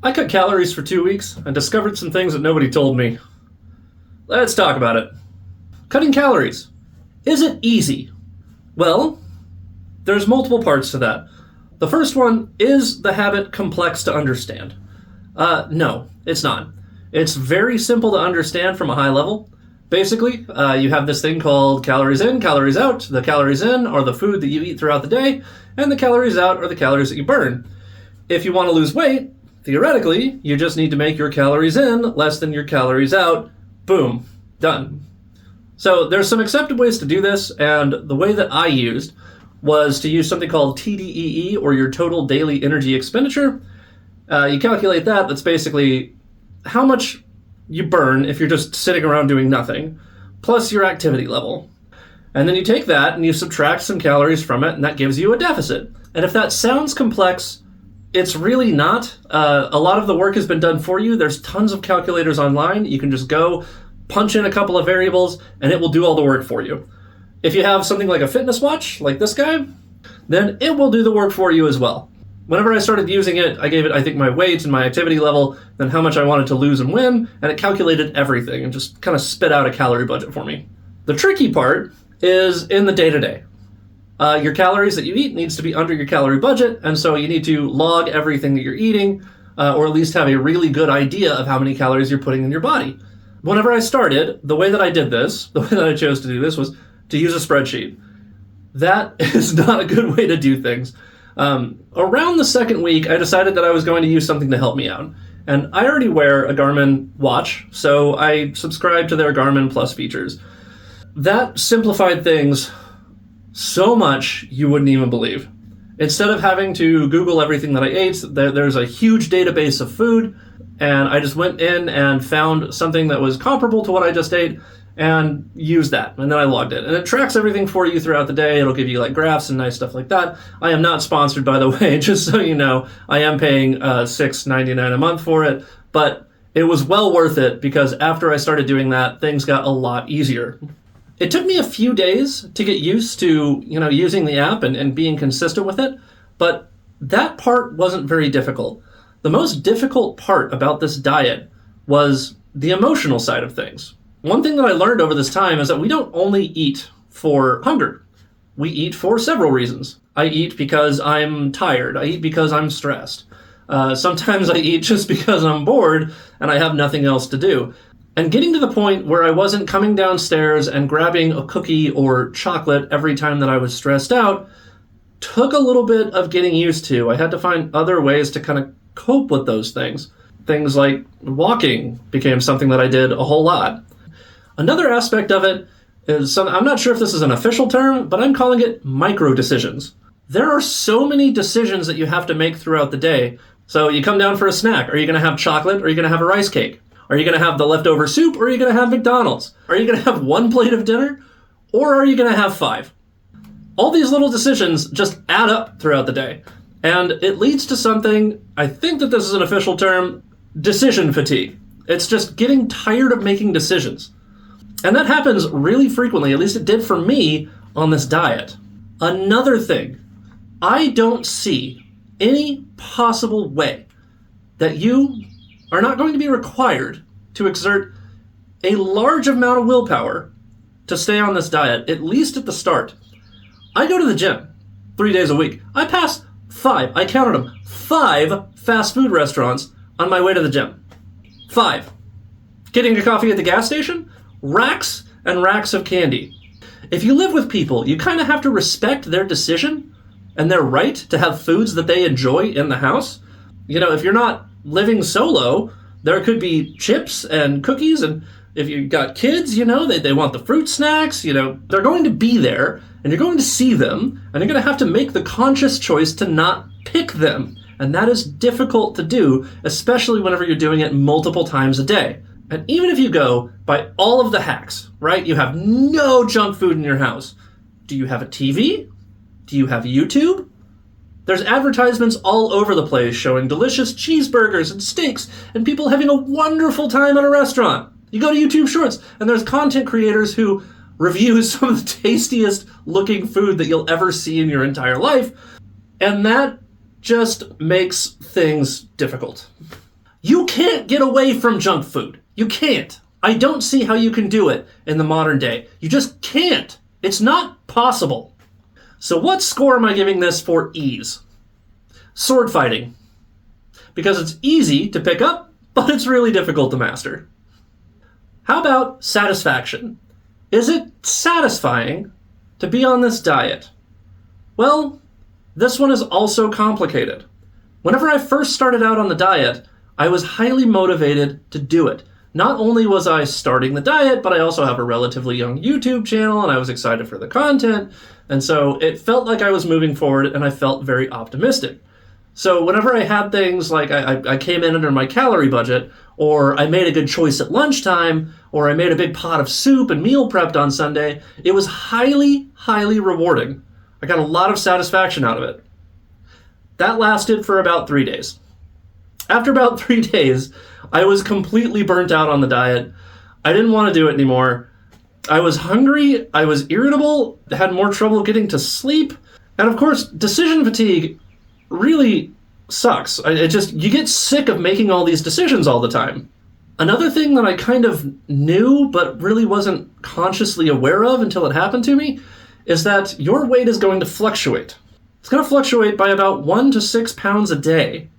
I cut calories for 2 weeks and discovered some things that nobody told me. Let's talk about it. Cutting calories. Is it easy? Well, there's multiple parts to that. The first one, is the habit complex to understand? No, it's not. It's very simple to understand from a high level. Basically, you have this thing called calories in, calories out. The calories in are the food that you eat throughout the day, and the calories out are the calories that you burn. If you want to lose weight, theoretically, you just need to make your calories in less than your calories out. Boom. Done. So there's some accepted ways to do this, and the way that I used was to use something called TDEE, or your total daily energy expenditure. You calculate that. That's basically how much you burn if you're just sitting around doing nothing, plus your activity level. And then you take that and you subtract some calories from it, and that gives you a deficit. And if that sounds complex, it's really not. A lot of the work has been done for you. There's tons of calculators online. You can just go punch in a couple of variables, and it will do all the work for you. If you have something like a fitness watch, like this guy, then it will do the work for you as well. Whenever I started using it, I gave it, I think, my weight and my activity level, then how much I wanted to lose and win, and it calculated everything and just kind of spit out a calorie budget for me. The tricky part is in the day-to-day. Your calories that you eat needs to be under your calorie budget, and so you need to log everything that you're eating, or at least have a really good idea of how many calories you're putting in your body. Whenever I started, the way that I did this, the way that I chose to do this was to use a spreadsheet. That is not a good way to do things. Around the second week, I decided that I was going to use something to help me out. And I already wear a Garmin watch, so I subscribed to their Garmin Plus features. That simplified things so much you wouldn't even believe. Instead of having to Google everything that I ate, there's a huge database of food, and I just went in and found something that was comparable to what I just ate and used that, and then I logged it. And it tracks everything for you throughout the day. It'll give you like graphs and nice stuff like that. I am not sponsored, by the way, just so you know. I am paying $6.99 a month for it, but it was well worth it because after I started doing that, things got a lot easier. It took me a few days to get used to, using the app and being consistent with it, but that part wasn't very difficult. The most difficult part about this diet was the emotional side of things. One thing that I learned over this time is that we don't only eat for hunger. We eat for several reasons. I eat because I'm tired. I eat because I'm stressed. Sometimes I eat just because I'm bored and I have nothing else to do. And getting to the point where I wasn't coming downstairs and grabbing a cookie or chocolate every time that I was stressed out took a little bit of getting used to. I had to find other ways to kind of cope with those things. Things like walking became something that I did a whole lot. Another aspect of it is, I'm not sure if this is an official term, but I'm calling it micro decisions. There are so many decisions that you have to make throughout the day. So you come down for a snack. Are you going to have chocolate or are you going to have a rice cake? Are you going to have the leftover soup or are you going to have McDonald's? Are you going to have one plate of dinner or are you going to have 5? All these little decisions just add up throughout the day. And it leads to something, I think that this is an official term, decision fatigue. It's just getting tired of making decisions. And that happens really frequently, at least it did for me on this diet. Another thing, I don't see any possible way that you are not going to be required to exert a large amount of willpower to stay on this diet, at least at the start. I go to the gym 3 days a week. I pass 5, I counted them, 5 fast food restaurants on my way to the gym. 5. Getting a coffee at the gas station? Racks and racks of candy. If you live with people, you kind of have to respect their decision and their right to have foods that they enjoy in the house. If you're not living solo, there could be chips and cookies, and if you've got kids, they want the fruit snacks, they're going to be there, and you're going to see them, and you're going to have to make the conscious choice to not pick them. And that is difficult to do, especially whenever you're doing it multiple times a day. And even if you go by all of the hacks, right? You have no junk food in your house. Do you have a TV? Do you have YouTube? There's advertisements all over the place showing delicious cheeseburgers and steaks and people having a wonderful time at a restaurant. You go to YouTube Shorts and there's content creators who review some of the tastiest looking food that you'll ever see in your entire life. And that just makes things difficult. You can't get away from junk food. You can't. I don't see how you can do it in the modern day. You just can't. It's not possible. So what score am I giving this for ease? Sword fighting. Because it's easy to pick up, but it's really difficult to master. How about satisfaction? Is it satisfying to be on this diet? Well, this one is also complicated. Whenever I first started out on the diet, I was highly motivated to do it. Not only was I starting the diet, but I also have a relatively young YouTube channel, and I was excited for the content, and so it felt like I was moving forward, and I felt very optimistic. So whenever I had things like I came in under my calorie budget, or I made a good choice at lunchtime, or I made a big pot of soup and meal prepped on Sunday, it was highly, highly rewarding. I got a lot of satisfaction out of it. That lasted for about 3 days. After about 3 days, I was completely burnt out on the diet. I didn't want to do it anymore. I was hungry, I was irritable, had more trouble getting to sleep, and of course, decision fatigue really sucks. You get sick of making all these decisions all the time. Another thing that I kind of knew but really wasn't consciously aware of until it happened to me is that your weight is going to fluctuate. It's going to fluctuate by about 1 to 6 pounds a day.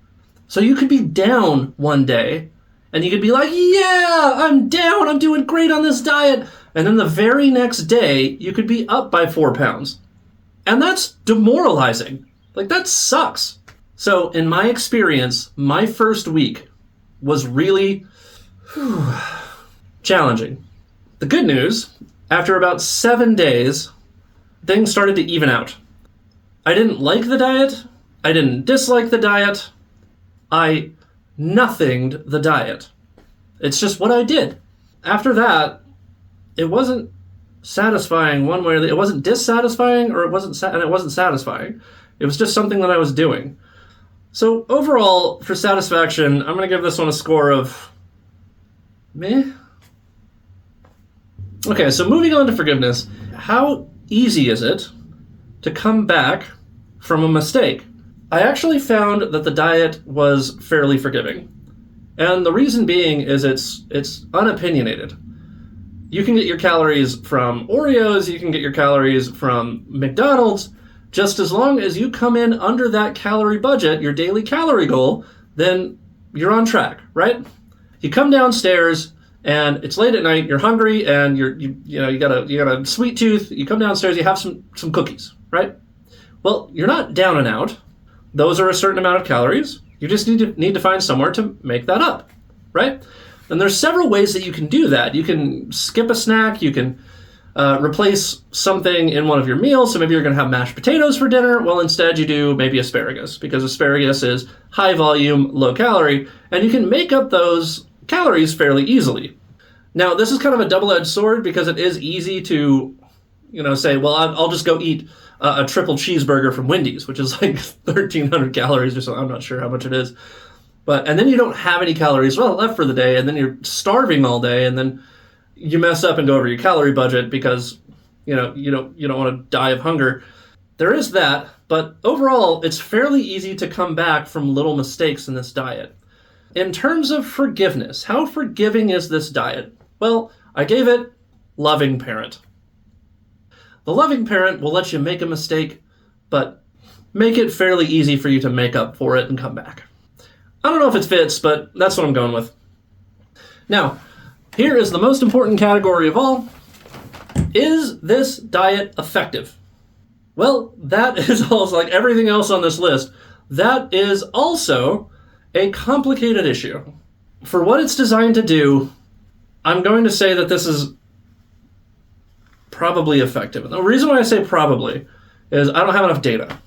So you could be down one day, and you could be like, yeah, I'm down, I'm doing great on this diet. And then the very next day, you could be up by 4 pounds. And that's demoralizing. Like, that sucks. So, in my experience, my first week was really challenging. The good news, after about 7 days, things started to even out. I didn't like the diet. I didn't dislike the diet. I nothinged the diet. It's just what I did. After that, it wasn't satisfying one way or the other. It wasn't dissatisfying, or it wasn't satisfying. It was just something that I was doing. So overall, for satisfaction, I'm going to give this one a score of meh. Okay, so moving on to forgiveness. How easy is it to come back from a mistake? I actually found that the diet was fairly forgiving. And the reason being is it's unopinionated. You can get your calories from Oreos, you can get your calories from McDonald's. Just as long as you come in under that calorie budget, your daily calorie goal, then you're on track, right? You come downstairs and it's late at night, you're hungry, and you got a sweet tooth. You come downstairs, you have some cookies, right? Well, you're not down and out. Those are a certain amount of calories. You just need to find somewhere to make that up, right? And there's several ways that you can do that. You can skip a snack. You can replace something in one of your meals. So maybe you're going to have mashed potatoes for dinner. Well, instead you do maybe asparagus, because asparagus is high volume, low calorie, and you can make up those calories fairly easily. Now, this is kind of a double-edged sword, because it is easy to, say, well, I'll just go eat a triple cheeseburger from Wendy's, which is like 1,300 calories or something. I'm not sure how much it is. And then you don't have any calories left for the day, and then you're starving all day, and then you mess up and go over your calorie budget because you don't want to die of hunger. There is that, but overall, it's fairly easy to come back from little mistakes in this diet. In terms of forgiveness, how forgiving is this diet? Well, I gave it loving parent. The loving parent will let you make a mistake, but make it fairly easy for you to make up for it and come back. I don't know if it fits, but that's what I'm going with. Now, here is the most important category of all. Is this diet effective? Well, that is also, like everything else on this list, that is also a complicated issue. For what it's designed to do, I'm going to say that this is probably effective. And the reason why I say probably is I don't have enough data.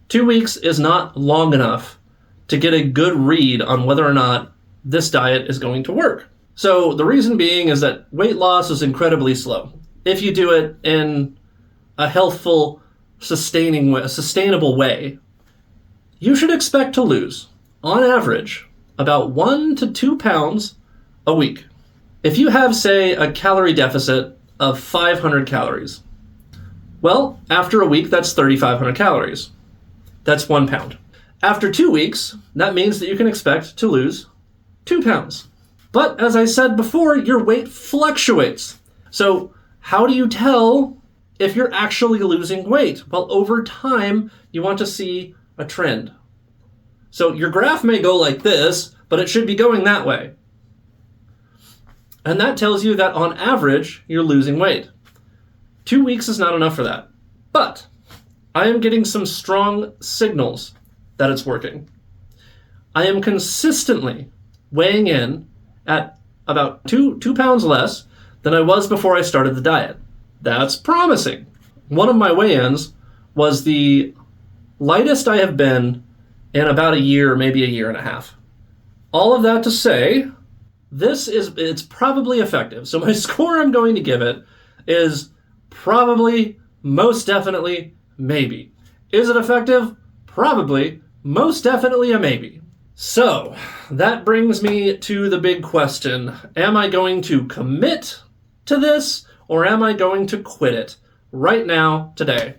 2 weeks is not long enough to get a good read on whether or not this diet is going to work. So the reason being is that weight loss is incredibly slow. If you do it in a healthful, sustainable way, you should expect to lose, on average, about 1 to 2 pounds a week. If you have, say, a calorie deficit of 500 calories, well, after a week, that's 3,500 calories. That's 1 pound. After 2 weeks, that means that you can expect to lose 2 pounds. But as I said before, your weight fluctuates. So how do you tell if you're actually losing weight? Well, over time, you want to see a trend. So your graph may go like this, but it should be going that way. And that tells you that on average, you're losing weight. 2 weeks is not enough for that. But I am getting some strong signals that it's working. I am consistently weighing in at about 2 pounds less than I was before I started the diet. That's promising. One of my weigh-ins was the lightest I have been in about a year, maybe a year and a half. All of that to say, it's probably effective. So my score I'm going to give it is probably, most definitely, maybe. Is it effective? Probably, most definitely a maybe. So that brings me to the big question. Am I going to commit to this, or am I going to quit it right now, today?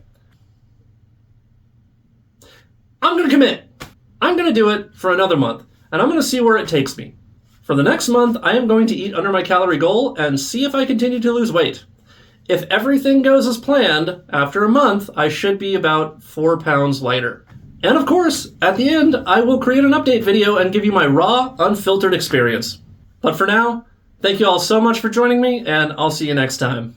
I'm going to commit. I'm going to do it for another month, and I'm going to see where it takes me. For the next month, I am going to eat under my calorie goal and see if I continue to lose weight. If everything goes as planned, after a month, I should be about 4 pounds lighter. And of course, at the end, I will create an update video and give you my raw, unfiltered experience. But for now, thank you all so much for joining me, and I'll see you next time.